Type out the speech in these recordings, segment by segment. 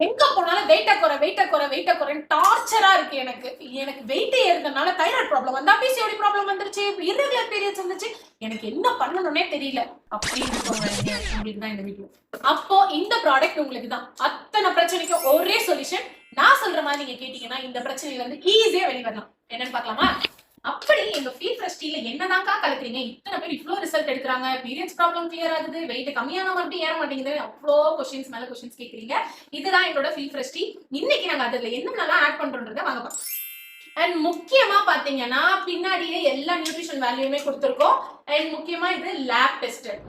எங்க போனாலும் வெயிட்ட குறைன்னு டார்ச்சரா இருக்கு. எனக்கு வெயிட் ஏறுறதுனால தைராய்டு ப்ராப்ளம் வந்தா, பிசிஓடி ப்ராப்ளம் வந்துருச்சு, இர்ரெகுலர் பீரியட்ஸ் வந்துச்சு, எனக்கு என்ன பண்ணணும்னே தெரியல அப்படின்னு சொல்றீங்க. உங்களுக்கு தான் இந்த வீடியோ. அப்போ இந்த ப்ராடக்ட் உங்களுக்கு தான். அத்தனை பிரச்சனைக்கும் ஒரே சொல்யூஷன். நான் சொல்ற மாதிரி நீங்க கேட்டீங்கன்னா இந்த பிரச்சனையில இருந்து ஈஸியா வெளிய வரலாம். என்னன்னு பார்க்கலாமா? அப்படி எங்க ஃபீல் ஃப்ரெஷ் டீல என்னதான்க்கா கலக்குறீங்க? இத்தனை பேர் இவ்ளோ ரிசல்ட் எடுக்கிறாங்க, பீரியட்ஸ் ப்ராப்ளம் கிளியர் ஆகுது, வெயிட் கம்மியான மறுபடியும் ஏற மாட்டேங்குது, அவ்வளோ கொஸ்டின்ஸ் மேல கொஸ்டின்ஸ் கேட்குறீங்க. இதுதான் எங்களோட ஃபீல் ஃப்ரெஷ் டீ. இன்னைக்கு நாங்க அதுல என்னென்னலாம் ஆட் பண்றோன்றதை வாங்க பார்க்கலாம். அண்ட் முக்கியமா பாத்தீங்கன்னா பின்னாடியே எல்லா நியூட்ரிஷன் வேல்யூமே கொடுத்துருக்கோம். அண்ட் முக்கியமா இது லேப் டெஸ்டட்.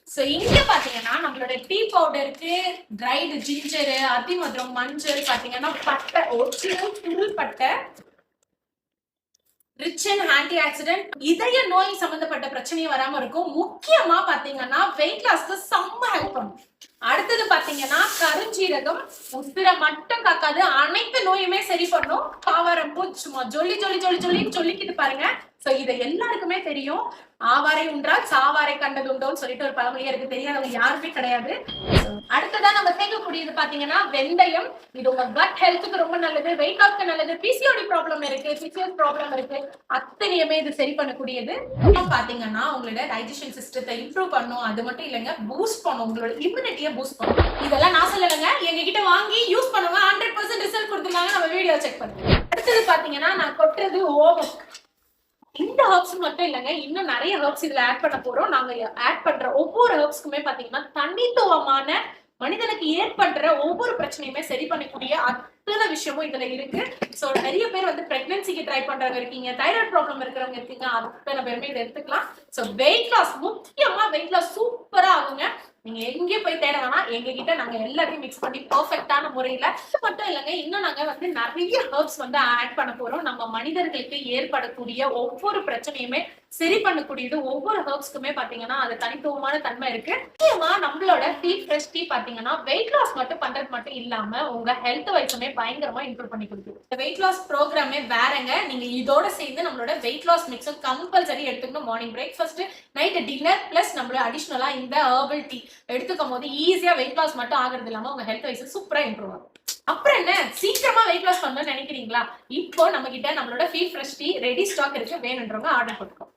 சோ இங்க பாத்தீங்கன்னா நம்மளோட டீ பவுடருக்கு ட்ரைடு ஜிஞ்சரு, அதிமதுரம், மஞ்சள், பாத்தீங்கன்னா பட்டை, ஒரிஜினல் பட்டை, ரிச் அண்ட் ஆன்டி ஆக்சிடென்ட், இதய நோய் சம்பந்தப்பட்ட பிரச்சனையே வராம இருக்கும். முக்கியமா பாத்தீங்கன்னா வெயிட் லாஸ்க்கு செம்ம ஹெல்ப் பண்ணும். அடுத்தது பாத்தீங்கன்னா கருஞ்சீரகம் உசுர மட்டும் காக்காது, அனைத்து நோயுமே சரி பண்ணும். காவாரம் பூ சும்மா ஜொல்லி ஜொல்லி ஜொல்லி ஜொல்லின்னு சொல்லிக்கிட்டு பாருங்க. சோ இதை எல்லாருக்குமே தெரியும். ஆவாரை உண்டால் சாவாரை கண்டது உண்டோன்னு சொல்லிட்டு ஒரு பழமொழியா இருக்கு, தெரியாதவங்க யாருமே கிடையாது. அடுத்ததா நம்ம சேர்க்கக்கூடியது பாத்தீங்கன்னா வெந்தயம். இது உங்க கட் ஹெல்த்துக்கு ரொம்ப நல்லது, வெயிட் லாஸ்க்கு நல்லது, பிசிஓடி ப்ராப்ளம் இருக்கு, பிசிஓடி ப்ராப்ளம் இருக்கு, அத்தனையுமே இது சரி பண்ணக்கூடியது. பாத்தீங்கன்னா உங்களோட டைஜஷன் சிஸ்டத்தை இம்ப்ரூவ் பண்ணும். அது மட்டும் இல்லைங்க, பூஸ்ட் பண்ணும், உங்களோட இம்யூனிட்டியை பூஸ்ட் பண்ணும். இதெல்லாம் நான் சொல்லலைங்க, எங்க கிட்ட வாங்கி யூஸ் பண்ணுங்க, 100% ரிசல்ட் கொடுத்துருந்தாங்க. நம்ம வீடியோ செக் பண்ணுங்க. அடுத்தது பாத்தீங்கன்னா நான் கொட்டுறது ஓமம். இந்த ஹர்ப்ஸ் மட்டும் இல்லைங்க, இன்னும் நிறைய ஹர்ப்ஸ் இதுல ஆட் பண்ண போறோம். நாங்க ஆட் பண்ற ஒவ்வொரு ஹர்ப்ஸ்க்குமே பாத்தீங்கன்னா தனித்துவமான மனிதனுக்கு ஏற்படுற ஒவ்வொரு பிரச்சனையுமே சரி பண்ணக்கூடிய அத்தனை விஷயமும் இதுல இருக்கு. சோ நிறைய பேர் வந்து பிரெக்னன்சிக்கு ட்ரை பண்றவங்க இருக்கீங்க, தைராய்டு ப்ராப்ளம் இருக்கிறவங்க இருக்கீங்க, அத்தனை பேருமே இதை எடுத்துக்கலாம். சோ வெயிட் லாஸ், முக்கியமா வெயிட் லாஸ் சூப்பரா ஆகுங்க. நீங்க எங்கே போய் தேட வேணாம், எங்க கிட்ட நாங்க எல்லாத்தையும் மிக்ஸ் பண்ணி பெர்ஃபெக்ட்டான முறையில. மட்டும் இல்லைங்க, இன்னும் நாங்க வந்து நிறைய ஹர்ப்ஸ் வந்து ஆட் பண்ண போறோம். நம்ம மனிதர்களுக்கு ஏற்படக்கூடிய ஒவ்வொரு பிரச்சனையுமே சரி பண்ணக்கூடியது. ஒவ்வொரு ஹர்ப்ஸ்க்குமே பாத்தீங்கன்னா அது தனித்துவமான தன்மை இருக்கு. முக்கியமா நம்மளோட ஃபீல் ஃப்ரெஷ் டீ பாத்தீங்கன்னா வெயிட் லாஸ் மட்டும் பண்றது மட்டும் இல்லாம உங்க ஹெல்த் வைஸுமே பயங்கரமா இம்ப்ரூவ் பண்ணி கொடுக்குது. வெயிட் லாஸ் ப்ரோக்ராமே வேறங்க. நீங்க இதோட சேர்ந்து நம்மளோட வெயிட் லாஸ் மிக்ஸும் கம்பல்சரி எடுத்துக்கணும். Morning breakfast, night dinner, plus நம்மளோட அடிஷனலா இந்த ஹெர்பல் டீ எடுத்துக்கும் போது ஈஸியா வெயிட் லாஸ் மட்டும் ஆகிறது இல்லாம உங்க ஹெல்த் வைஸ் சூப்பரா இம்ப்ரூவ் ஆகும். அப்புறம் என்ன, சீக்கிரமா வெயிட் லாஸ் பண்ணணும்னு நினைக்கிறீங்களா? இப்போ நம்ம கிட்ட நம்மளோட feel fresh tea ready stock இருக்கு, வேணுன்றவங்க ஆர்டர் போட்டுக்கோ.